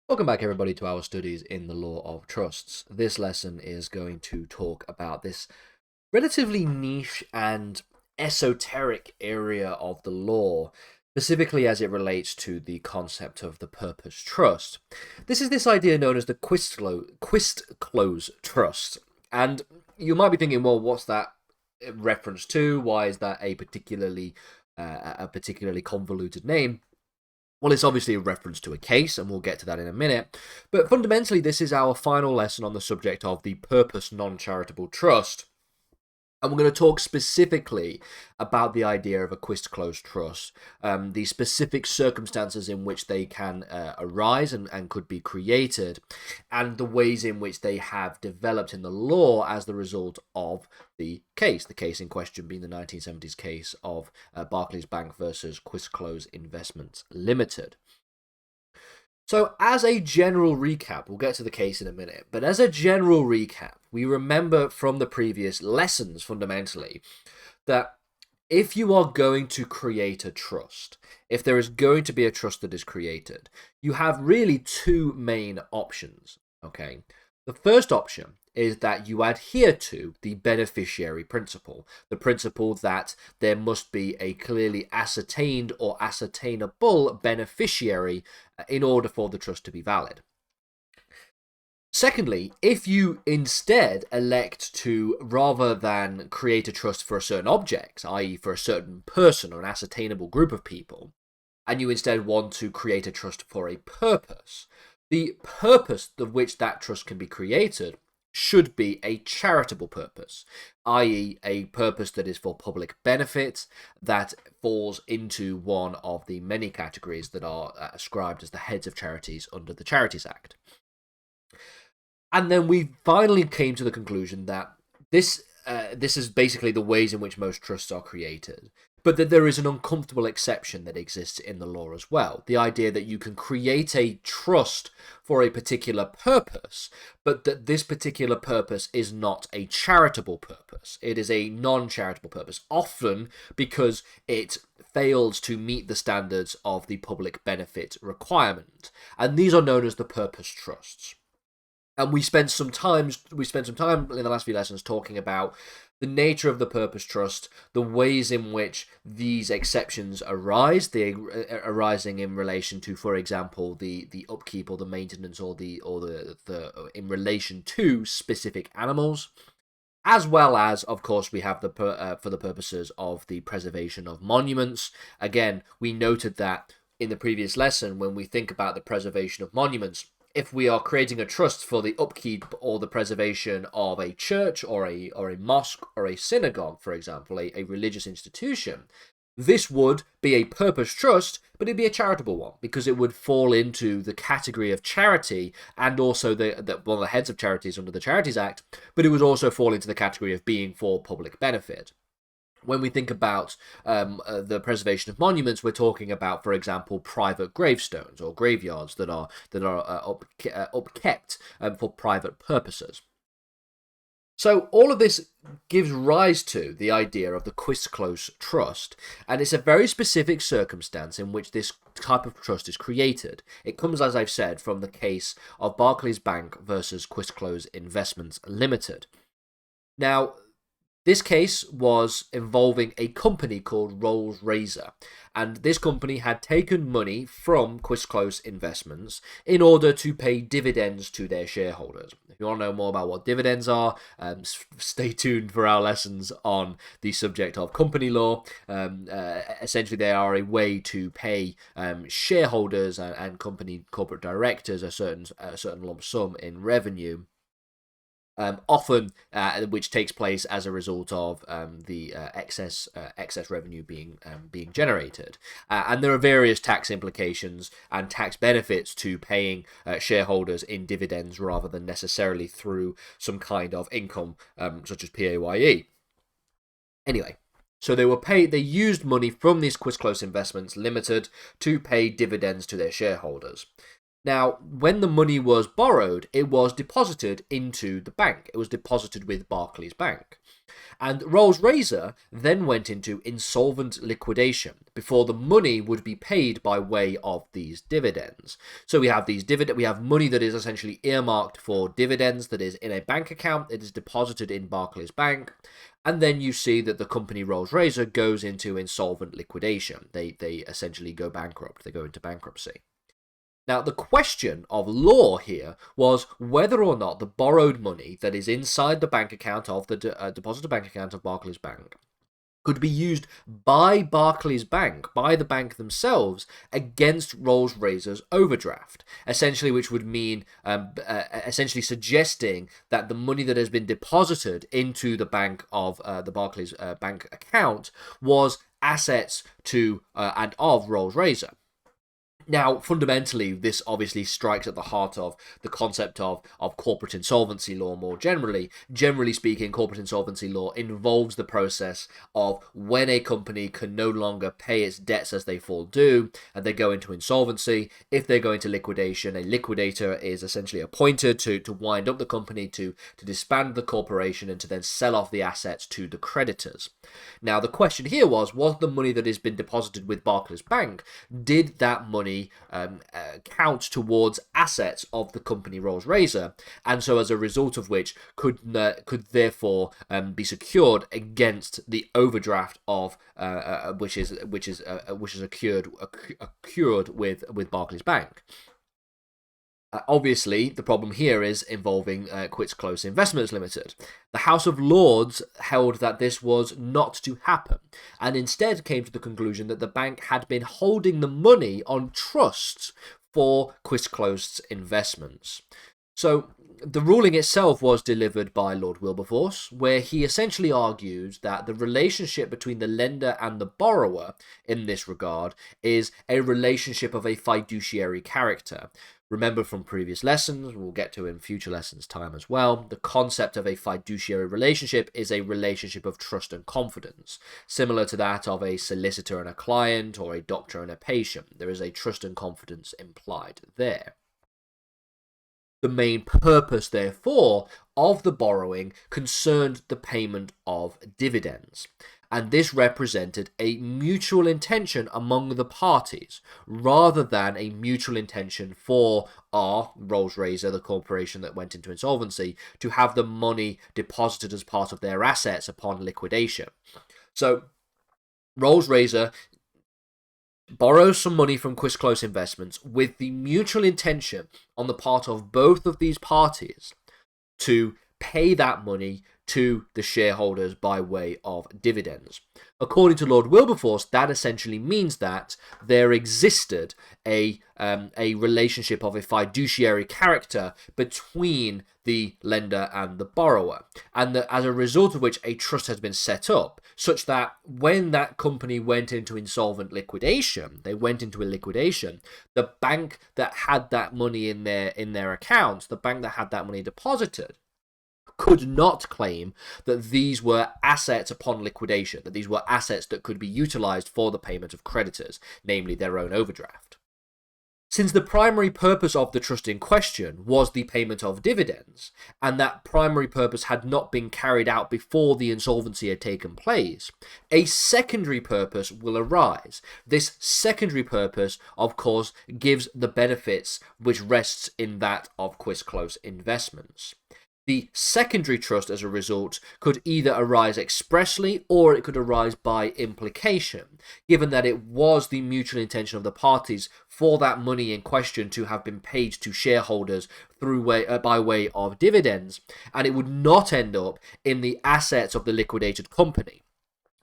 Welcome back, everybody, to our studies in the law of trusts. This lesson is going to talk about this relatively niche and esoteric area of the law, specifically as it relates to the concept of the purpose trust. This is this idea known as the Quistclose trust. And you might be thinking, well, what's that reference to? Why is that a particularly convoluted name? Well, it's obviously a reference to a case, and we'll get to that in a minute. But fundamentally, this is our final lesson on the subject of the purpose non-charitable trust. And we're going to talk specifically about the idea of a Quistclose trust, the specific circumstances in which they can arise and could be created, and the ways in which they have developed in the law as the result of the case in question being the 1970s case of Barclays Bank versus Quistclose Investments Limited. So, as a general recap, we'll get to the case in a minute, but as a general recap, we remember from the previous lessons fundamentally that if you are going to create a trust, if there is going to be a trust that is created, you have really two main options, okay? The first option is that you adhere to the beneficiary principle, the principle that there must be a clearly ascertained or ascertainable beneficiary in order for the trust to be valid. Secondly, if you instead elect to, rather than create a trust for a certain object, i.e. for a certain person or an ascertainable group of people, and you instead want to create a trust for a purpose, the purpose of which that trust can be created should be a charitable purpose, i.e. a purpose that is for public benefit, that falls into one of the many categories that are ascribed as the heads of charities under the Charities Act. And then we finally came to the conclusion that this is basically the ways in which most trusts are created, but that there is an uncomfortable exception that exists in the law as well. The idea that you can create a trust for a particular purpose, but that this particular purpose is not a charitable purpose. It is a non-charitable purpose, often because it fails to meet the standards of the public benefit requirement. And these are known as the purpose trusts. And we spent some time in the last few lessons talking about the nature of the purpose trust, the ways in which these exceptions arise, arising in relation to, for example, the upkeep or the maintenance or the in relation to specific animals, as well as, of course, we have for the purposes of the preservation of monuments. Again, we noted that in the previous lesson, when we think about the preservation of monuments, if we are creating a trust for the upkeep or the preservation of a church or a mosque or a synagogue, for example, a religious institution, this would be a purpose trust, but it'd be a charitable one because it would fall into the category of charity and also one of the heads of charities under the Charities Act, but it would also fall into the category of being for public benefit. When we think about the preservation of monuments, we're talking about, for example, private gravestones or graveyards that are upkept for private purposes. So all of this gives rise to the idea of the Quistclose trust, and it's a very specific circumstance in which this type of trust is created. It comes, as I've said, from the case of Barclays Bank versus Quistclose Investments Limited. Now, this case was involving a company called Rolls-Razor, and this company had taken money from Quistclose Investments in order to pay dividends to their shareholders. If you want to know more about what dividends are, stay tuned for our lessons on the subject of company law. Essentially, they are a way to pay shareholders and corporate directors a certain lump sum in revenue. Often, which takes place as a result of the excess revenue being generated, and there are various tax implications and tax benefits to paying shareholders in dividends rather than necessarily through some kind of income such as PAYE. Anyway. So they used money from these Quistclose Investments Limited to pay dividends to their shareholders. Now, when the money was borrowed, it was deposited into the bank. It was deposited with Barclays Bank. And Rolls-Razor then went into insolvent liquidation before the money would be paid by way of these dividends. So we have we have money that is essentially earmarked for dividends that is in a bank account. It is deposited in Barclays Bank. And then you see that the company Rolls-Razor goes into insolvent liquidation. They essentially go bankrupt. They go into bankruptcy. Now, the question of law here was whether or not the borrowed money that is inside the bank account of the depositor bank account of Barclays Bank could be used by Barclays Bank, by the bank themselves, against Rolls-Razor's overdraft, essentially, which would mean essentially suggesting that the money that has been deposited into the bank of the Barclays Bank account was assets to and of Rolls-Razor. Now, fundamentally, this obviously strikes at the heart of the concept of corporate insolvency law more generally. Generally speaking, corporate insolvency law involves the process of when a company can no longer pay its debts as they fall due, and they go into insolvency. If they go into liquidation, a liquidator is essentially appointed to wind up the company, to disband the corporation, and to then sell off the assets to the creditors. Now, the question here was the money that has been deposited with Barclays Bank, did that money count towards assets of the company Rolls-Razor, and so as a result of which could therefore be secured against the overdraft of which is accrued with Barclays Bank. Obviously, the problem here is involving Quistclose Investments Limited. The House of Lords held that this was not to happen, and instead came to the conclusion that the bank had been holding the money on trusts for Quistclose investments. So, the ruling itself was delivered by Lord Wilberforce, where he essentially argued that the relationship between the lender and the borrower in this regard is a relationship of a fiduciary character. Remember from previous lessons, we'll get to in future lessons time as well, the concept of a fiduciary relationship is a relationship of trust and confidence, similar to that of a solicitor and a client or a doctor and a patient. There is a trust and confidence implied there. The main purpose, therefore, of the borrowing concerned the payment of dividends, and this represented a mutual intention among the parties, rather than a mutual intention for Rolls-Razor, the corporation that went into insolvency, to have the money deposited as part of their assets upon liquidation. So, Rolls-Razor borrows some money from Quistclose Investments with the mutual intention on the part of both of these parties to pay that money to the shareholders by way of dividends. According to Lord Wilberforce, that essentially means that there existed a relationship of a fiduciary character between the lender and the borrower, and that as a result of which a trust has been set up, such that when that company went into insolvent liquidation, the bank that had that money in their accounts, the bank that had that money deposited, could not claim that these were assets upon liquidation, that these were assets that could be utilized for the payment of creditors, namely their own overdraft. Since the primary purpose of the trust in question was the payment of dividends, and that primary purpose had not been carried out before the insolvency had taken place, a secondary purpose will arise. This secondary purpose, of course, gives the benefits which rests in that of Quistclose Investments. The secondary trust, as a result, could either arise expressly or it could arise by implication, given that it was the mutual intention of the parties for that money in question to have been paid to shareholders by way of dividends, and it would not end up in the assets of the liquidated company.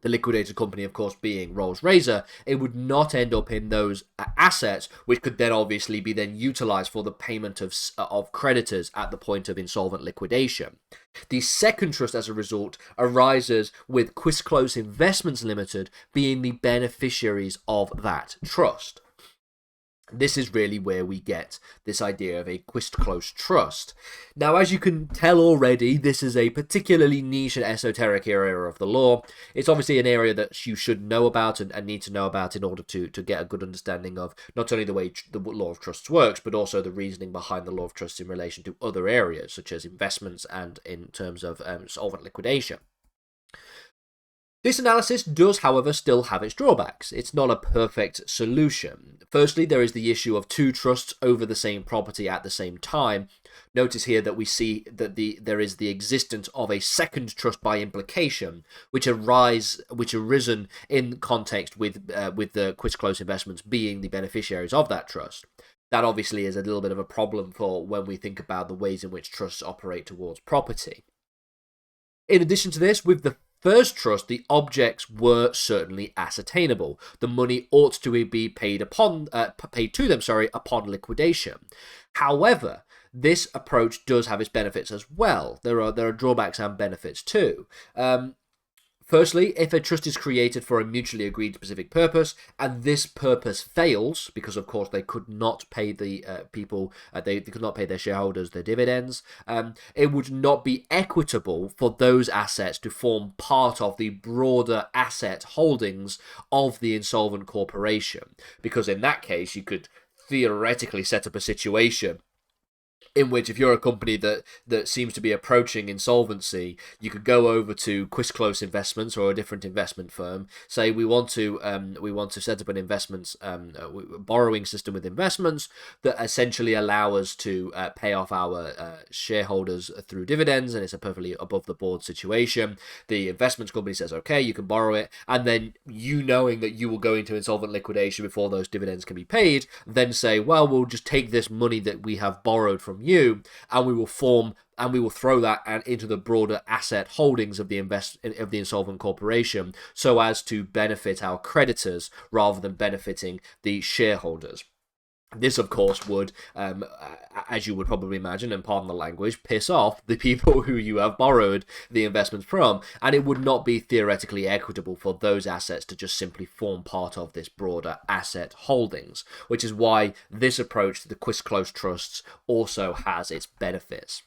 The liquidated company, of course, being Rolls-Razor, it would not end up in those assets, which could then obviously be then utilized for the payment of creditors at the point of insolvent liquidation. The second trust, as a result, arises with Quistclose Investments Limited being the beneficiaries of that trust. This is really where we get this idea of a Quistclose trust. Now, as you can tell already, this is a particularly niche and esoteric area of the law. It's obviously an area that you should know about and need to know about in order to get a good understanding of not only the way the law of trusts works, but also the reasoning behind the law of trusts in relation to other areas, such as investments and in terms of solvent liquidation. This analysis does, however, still have its drawbacks. It's not a perfect solution. Firstly, there is the issue of two trusts over the same property at the same time. Notice here that we see that there is the existence of a second trust by implication, which arisen in context with the Quistclose investments being the beneficiaries of that trust. That obviously is a little bit of a problem for when we think about the ways in which trusts operate towards property. In addition to this, with the first trust, the objects were certainly ascertainable. The money ought to be paid to them upon liquidation. However, this approach does have its benefits as well. There are drawbacks and benefits too. Firstly, if a trust is created for a mutually agreed specific purpose, and this purpose fails, because of course they could not pay the people, they could not pay their shareholders their dividends, it would not be equitable for those assets to form part of the broader asset holdings of the insolvent corporation. Because in that case, you could theoretically set up a situation in which, if you're a company that seems to be approaching insolvency, you could go over to Quistclose Investments or a different investment firm, say we want to set up an investments borrowing system with investments that essentially allow us to pay off our shareholders through dividends, and it's a perfectly above the board situation. The investments company says, okay, you can borrow it, and then you, knowing that you will go into insolvent liquidation before those dividends can be paid, then say, well, we'll just take this money that we have borrowed from you, and we will throw that into the broader asset holdings of the insolvent corporation, so as to benefit our creditors rather than benefiting the shareholders. This, of course, would, as you would probably imagine, and pardon the language, piss off the people who you have borrowed the investments from, and it would not be theoretically equitable for those assets to just simply form part of this broader asset holdings, which is why this approach to the Quistclose trusts also has its benefits.